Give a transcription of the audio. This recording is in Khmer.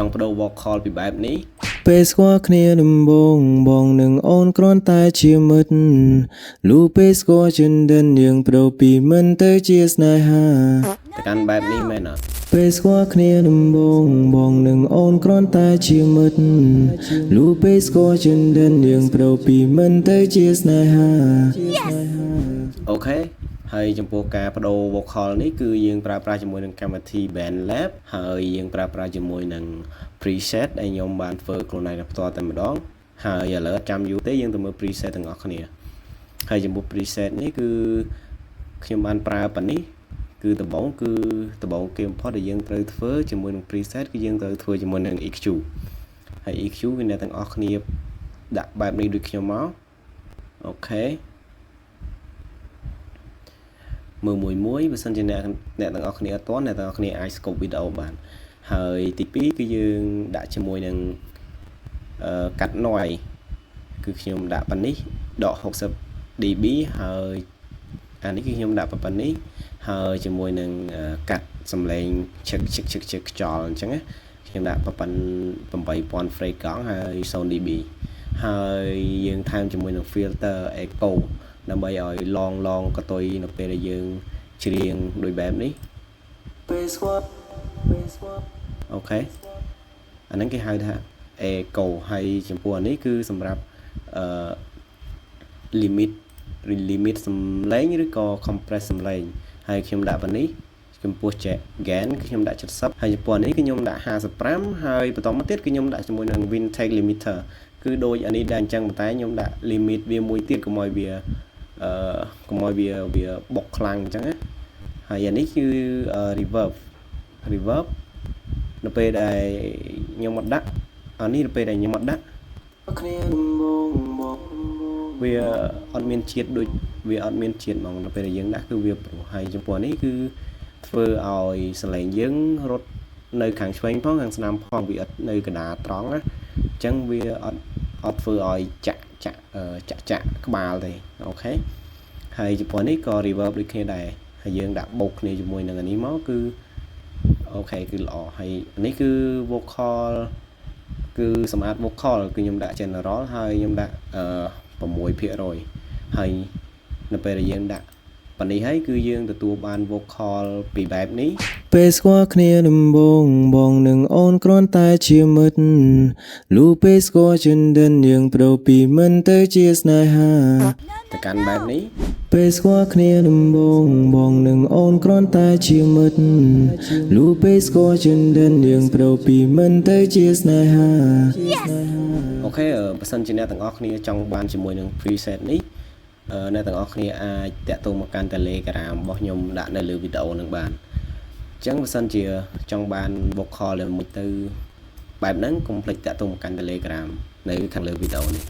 trong pro vocal ពីបែបនេះ ពេលស្គាល់គ្នាដំបូងបងនឹងអូនគ្រាន់តែជាមិត្តលុះពេលស្គាល់ចិនដិនយើងប្រូពីមិនទៅជាស្នេហា ទៅកាន់បែបនេះមែនអត់ ពេលស្គាល់គ្នាដំបូងបងនឹងអូនគ្រាន់តែជាមិត្តលុះពេលស្គាល់ចិនដិនយើងប្រូពីមិនទៅជាស្នេហា អូខេហើយចំពោះការបដូរ vocal នេះគឺយើងប្រើប្រាស់ជាមួយនឹងកម្មវិធី BandLab ហើយយើងប្រើប្រាស់ជាមួយនឹង preset ដែលខ្ញុំបានធ្វើខ្លួនឯងផ្ទាល់តែម្ដងហើយឥឡូវចាំយូរទេយើងទៅមើល preset ទាំងអស់គ្នាហើយចំពោះ preset នេះគឺខ្ញុំបានប្រើប៉ុណ្នេះគឺដំបូងគេបំផុតដែលយើងត្រូវធ្វើជាមួយនឹង preset គឺយើងត្រូវធ្វើជាមួយនឹង EQ ហើយ EQ គឺអ្នកទាំងអស់គ្នាដាក់បែបនេះដូចខ្ញុំមកអូខេមើលមួយបើសិនជាអ្នកទាំងអស់គ្នាអត់ទាន់អ្នកទាំងអស់គ្នាអាច scope វីដេអូបានហើយទី2គឺយើងដាក់ជាមួយនឹងកាត់ noise គឺខ្ញុំដាក់ប៉ុណ្នេះដក60 dB ហើយអានេះគឺខ្ញុំដាក់ប៉ុណ្នេះហើយជាមួយនឹងកាត់សំឡេងឆឹកខ្យល់អញ្ចឹងណាខ្ញុំដាក់ប៉ុណ្ណ8000 frame កង់ហើយ0 dB ហើយយើងថែមជាមួយនឹង filter echo ដើម្បីឲ្យឡងកតុយនៅពេលដែលយើងច្រៀងដោយបែបនេះអូខេអាហ្នឹងគេហៅថា echo ហើយចំពោះអានេះគឺសម្រាប់limit សំឡេងឬក៏ compress សំឡេងហើយខ្ញុំដាក់ប៉ុណ្នេះចំពោះ gain ខ្ញុំដាក់70ហើយចំពោះនេះគឺខ្ញុំដាក់55ហើយបន្តមកទៀតគឺខ្ញុំដាក់ជាមួយនឹង vintage limiter គឺដូចអានេះដែរអញ្ចឹងប៉ុន្តែខ្ញុំដាក់ limit វាមួយទៀតកុំឲ្យវាបុកខ្លាំងអញ្ចឹងណាហើយអានេះគឺ reverb នៅពេលដែលខ្ញុំមកដាក់អានេះនៅពេលដែលខ្ញុំមកដាក់វាអត់មានជាតិដូចវាអត់មានជាតិហ្មងនៅពេលដែលយើងដាក់គឺវាព្រោះហើយចំពោះនេះគឺធ្វើឲ្យសលេងយើងរត់នៅខាងឆ្វេងផងខាងស្នាមផងវាអត់នៅកណ្ដាលត្រង់ណាអញ្ចឹងវាអត់ធ្វើឲ្យចាក់ក្បាលទេអូខេហើយចំពោះនេះក៏ reverb ដូចគ្នាដែរហើយយើងដាក់បូកគ្នាជាមួយនឹងអានេះមកគឺអូខេគឺល្អហើយនេះគឺ vocal គឺសម្អាត vocal គឺខ្ញុំដាក់ general ហើយខ្ញុំដាក់6% ហើយនៅពេលដែលយើងដាក់ប៉ុណ្នេះហើយគឺយើងទទួលបាន vocal ពីបែបនេះពេលស្គាល់គ្នាដំបូងបងនឹងអូនគ្រាន់តែជាមិត្តលុះពេលស្គាល់ចិនដិនយើងប្រូពីមិនទៅជាស្នេហាទៅកាន់បែបនេះពេលស្គាល់គ្នាដំបូងបងនឹងអូនគ្រាន់តែជាមិត្តលុះពេលស្គាល់ចិនដិនយើងប្រូពីមិនទៅជាស្នេហាអូខេបើសិនជាអ្នកទាំងអស់គ្នាចង់បានជាមួយនឹង preset នេះអ្នកទាំងអស់គ្នាអាចតាក់ទងមកកាន់ Telegram របស់ខ្ញុំដាក់នៅលើវីដេអូនឹងបានអញ្ចឹងបើសិនជាចង់បាន vocal មួយទៅបែបហ្នឹងកុំភ្លេចតាក់ទងមកកាន់ Telegram នៅខាងលើវីដេអូនេះ